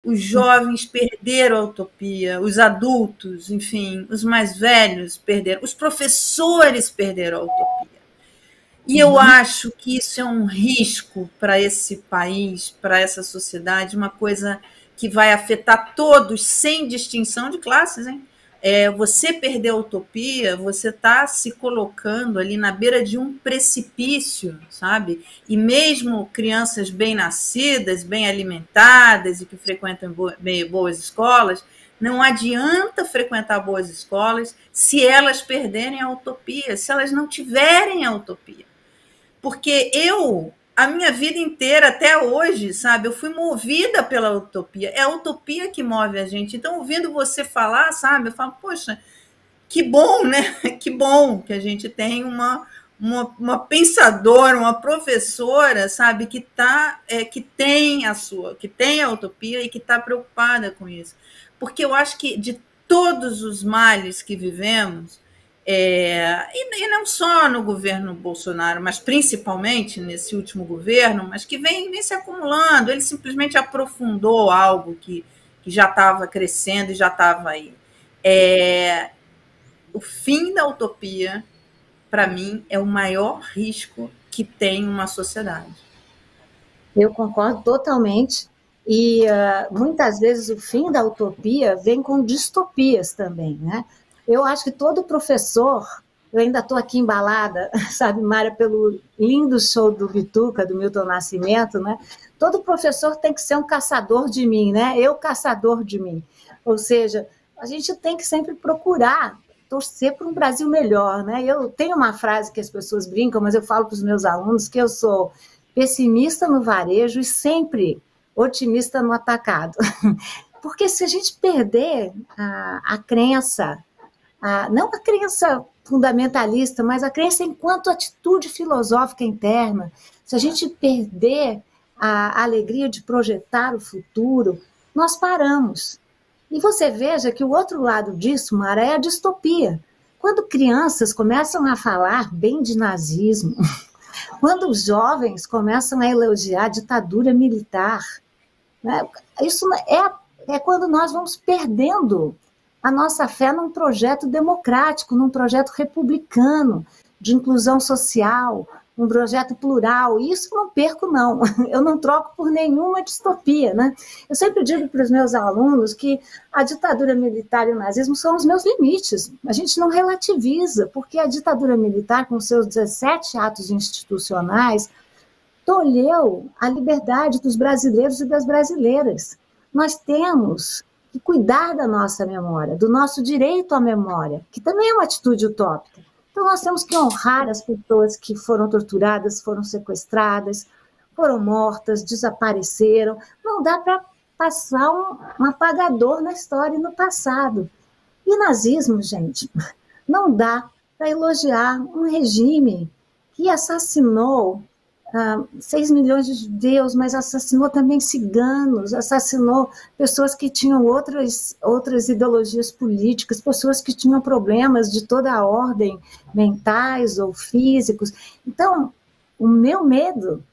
os jovens perderam a utopia, os adultos, enfim, os mais velhos perderam, os professores perderam a utopia. E eu acho que isso é um risco para esse país, para essa sociedade, uma coisa que vai afetar todos, sem distinção de classes, hein? Você perder a utopia, você está se colocando ali na beira de um precipício, sabe? E mesmo crianças bem nascidas, bem alimentadas e que frequentam boas escolas, não adianta frequentar boas escolas se elas perderem a utopia, se elas não tiverem a utopia. Porque a minha vida inteira, até hoje, sabe, eu fui movida pela utopia. É a utopia que move a gente. Então, ouvindo você falar, sabe, eu falo, poxa, que bom, né? Que bom que a gente tem uma pensadora, uma professora, sabe, que tem a utopia e que está preocupada com isso. Porque eu acho que de todos os males que vivemos, e não só no governo Bolsonaro, mas principalmente nesse último governo, mas que vem se acumulando, ele simplesmente aprofundou algo que já estava crescendo e já estava aí. O fim da utopia, para mim, é o maior risco que tem uma sociedade. Eu concordo totalmente. E muitas vezes o fim da utopia vem com distopias também, né? Eu acho que todo professor, eu ainda estou aqui embalada, sabe, Mária, pelo lindo show do Bituca, do Milton Nascimento, né? Todo professor tem que ser um caçador de mim, né? Eu caçador de mim. Ou seja, a gente tem que sempre procurar torcer para um Brasil melhor, né? Eu tenho uma frase que as pessoas brincam, mas eu falo para os meus alunos que eu sou pessimista no varejo e sempre otimista no atacado. Porque se a gente perder a crença, não a crença fundamentalista, mas a crença enquanto atitude filosófica interna, se a gente perder a alegria de projetar o futuro, nós paramos. E você veja que o outro lado disso, Mara, é a distopia. Quando crianças começam a falar bem de nazismo, quando os jovens começam a elogiar a ditadura militar, né, isso é quando nós vamos perdendo a nossa fé num projeto democrático, num projeto republicano, de inclusão social, um projeto plural. E isso não perco, não. Eu não troco por nenhuma distopia, né? Eu sempre digo para os meus alunos que a ditadura militar e o nazismo são os meus limites. A gente não relativiza, porque a ditadura militar, com seus 17 atos institucionais, tolheu a liberdade dos brasileiros e das brasileiras. Nós temos que cuidar da nossa memória, do nosso direito à memória, que também é uma atitude utópica. Então, nós temos que honrar as pessoas que foram torturadas, foram sequestradas, foram mortas, desapareceram. Não dá para passar um apagador na história e no passado. E nazismo, gente, não dá para elogiar um regime que assassinou 6 milhões de judeus, mas assassinou também ciganos, assassinou pessoas que tinham outras ideologias políticas, pessoas que tinham problemas de toda a ordem, mentais ou físicos. Então, o meu medo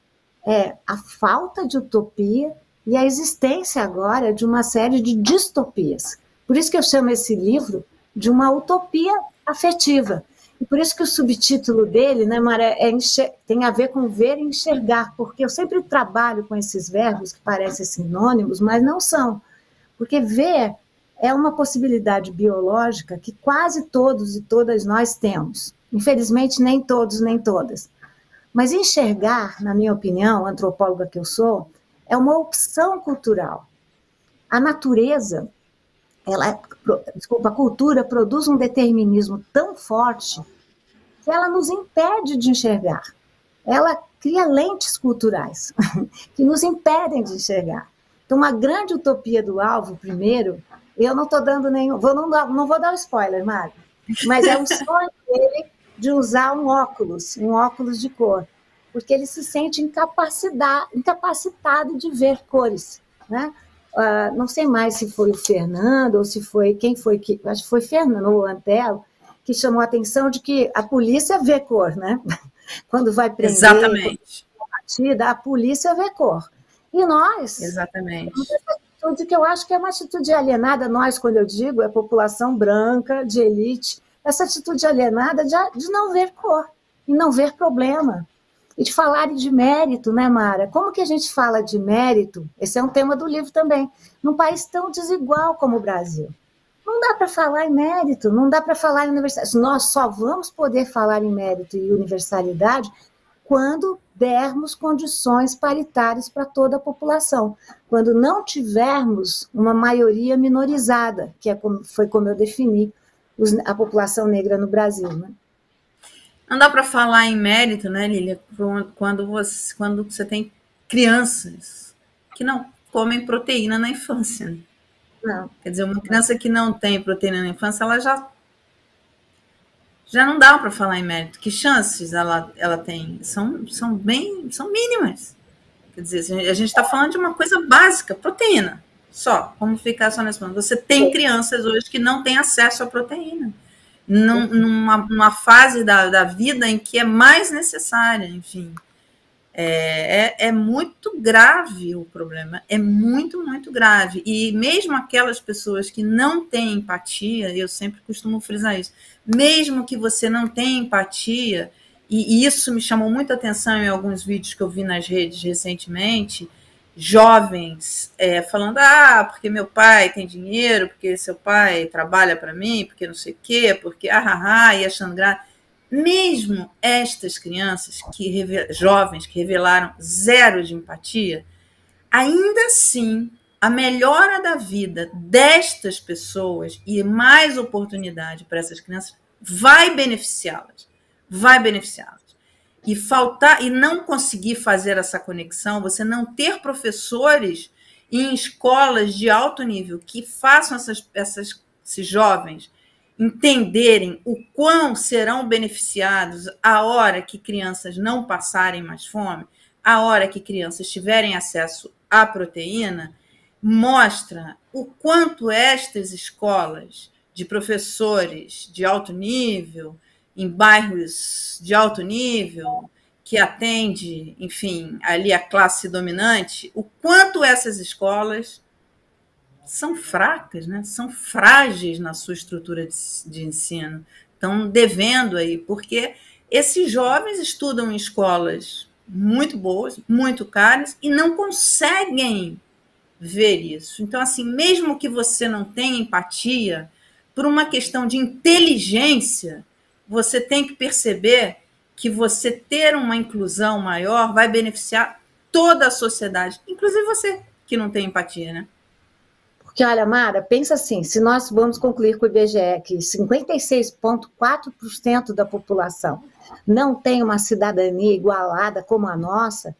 é a falta de utopia e a existência agora de uma série de distopias. Por isso que eu chamo esse livro de uma utopia afetiva. E por isso que o subtítulo dele, né, Maré, tem a ver com ver e enxergar, porque eu sempre trabalho com esses verbos que parecem sinônimos, mas não são. Porque ver é uma possibilidade biológica que quase todos e todas nós temos. Infelizmente, nem todos, nem todas. Mas enxergar, na minha opinião, antropóloga que eu sou, é uma opção cultural. A natureza, a cultura produz um determinismo tão forte que ela nos impede de enxergar. Ela cria lentes culturais que nos impedem de enxergar. Então, uma grande utopia do Alvo, primeiro, eu não estou dando nenhum... não vou dar um spoiler, Mário, mas é um sonho dele de usar um óculos de cor, porque ele se sente incapacitado de ver cores, né? Não sei mais se foi o Fernando ou se foi quem foi que... Acho que foi Fernando ou Antelo, que chamou a atenção de que a polícia vê cor, né? Quando vai prender... Exatamente. A polícia vê cor. E nós... Exatamente. Temos essa atitude que eu acho que é uma atitude alienada. Nós, quando eu digo, é população branca, de elite, essa atitude alienada de não ver cor e não ver problema. E de falar de mérito, né, Mara? Como que a gente fala de mérito? Esse é um tema do livro também. Num país tão desigual como o Brasil. Não dá para falar em mérito, não dá para falar em universalidade. Nós só vamos poder falar em mérito e universalidade quando dermos condições paritárias para toda a população. Quando não tivermos uma maioria minorizada, que foi como eu defini a população negra no Brasil, né? Não dá para falar em mérito, né, Lília, quando você tem crianças que não comem proteína na infância. Né? Não. Quer dizer, uma criança que não tem proteína na infância, ela já não dá para falar em mérito. Que chances ela tem? São mínimas. Quer dizer, a gente está falando de uma coisa básica, proteína, só. Vamos ficar só nesse ponto. Você tem crianças hoje que não têm acesso à proteína. Numa fase da vida em que é mais necessária, enfim. É muito grave o problema, é muito, muito grave. E mesmo aquelas pessoas que não têm empatia, eu sempre costumo frisar isso, mesmo que você não tenha empatia, e isso me chamou muita atenção em alguns vídeos que eu vi nas redes recentemente, jovens falando, porque meu pai tem dinheiro, porque seu pai trabalha para mim, porque não sei o quê, porque e achando graça. Mesmo estas crianças, jovens que revelaram zero de empatia, ainda assim, a melhora da vida destas pessoas e mais oportunidade para essas crianças vai beneficiá-las. Vai beneficiá-las. E não conseguir fazer essa conexão, você não ter professores em escolas de alto nível que façam esses jovens entenderem o quão serão beneficiados a hora que crianças não passarem mais fome, a hora que crianças tiverem acesso à proteína, mostra o quanto estas escolas de professores de alto nível, em bairros de alto nível, que atende, enfim, ali a classe dominante, o quanto essas escolas são fracas, né? São frágeis na sua estrutura de ensino, estão devendo aí, porque esses jovens estudam em escolas muito boas, muito caras, e não conseguem ver isso. Então, assim, mesmo que você não tenha empatia, por uma questão de inteligência, você tem que perceber que você ter uma inclusão maior vai beneficiar toda a sociedade, inclusive você, que não tem empatia, né? Porque, olha, Mara, pensa assim, se nós vamos concluir com o IBGE que 56,4% da população não tem uma cidadania igualada como a nossa,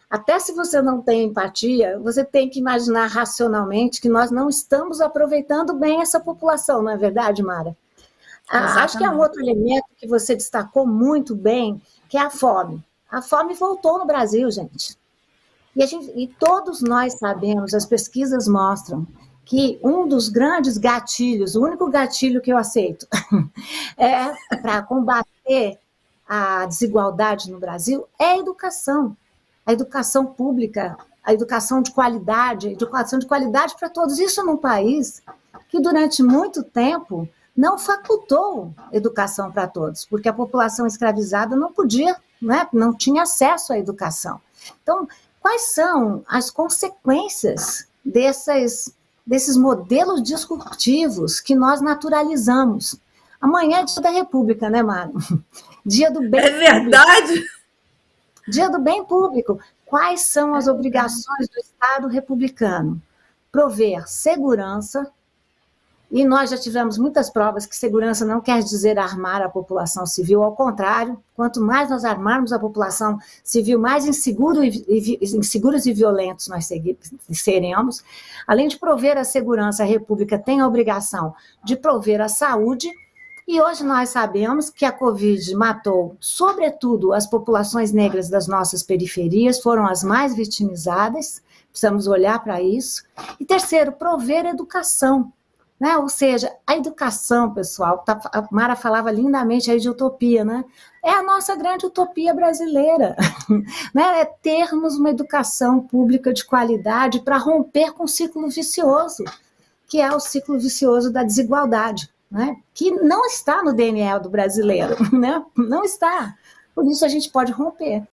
até se você não tem empatia, você tem que imaginar racionalmente que nós não estamos aproveitando bem essa população, não é verdade, Mara? Acho que é um outro elemento que você destacou muito bem, que é a fome. A fome voltou no Brasil, gente. E todos nós sabemos, as pesquisas mostram, que um dos grandes gatilhos, o único gatilho que eu aceito, para combater a desigualdade no Brasil, é a educação. A educação pública, a educação de qualidade para todos. Isso num país que durante muito tempo não facultou educação para todos, porque a população escravizada não podia, né, não tinha acesso à educação. Então, quais são as consequências desses modelos disruptivos que nós naturalizamos? Amanhã é dia da República, né, Mara? Dia do bem público. É verdade? Dia do bem público. Quais são as obrigações do Estado republicano? Prover segurança, e nós já tivemos muitas provas que segurança não quer dizer armar a população civil, ao contrário, quanto mais nós armarmos a população civil, mais inseguros e violentos nós seremos. Além de prover a segurança, a República tem a obrigação de prover a saúde, e hoje nós sabemos que a Covid matou, sobretudo, as populações negras das nossas periferias, foram as mais vitimizadas, precisamos olhar para isso. E terceiro, prover educação. né? Ou seja, a educação, pessoal, a Mara falava lindamente aí de utopia, né? É a nossa grande utopia brasileira, né? É termos uma educação pública de qualidade para romper com o ciclo vicioso, que é o ciclo vicioso da desigualdade, né? Que não está no DNA do brasileiro, né? Não está. Por isso a gente pode romper.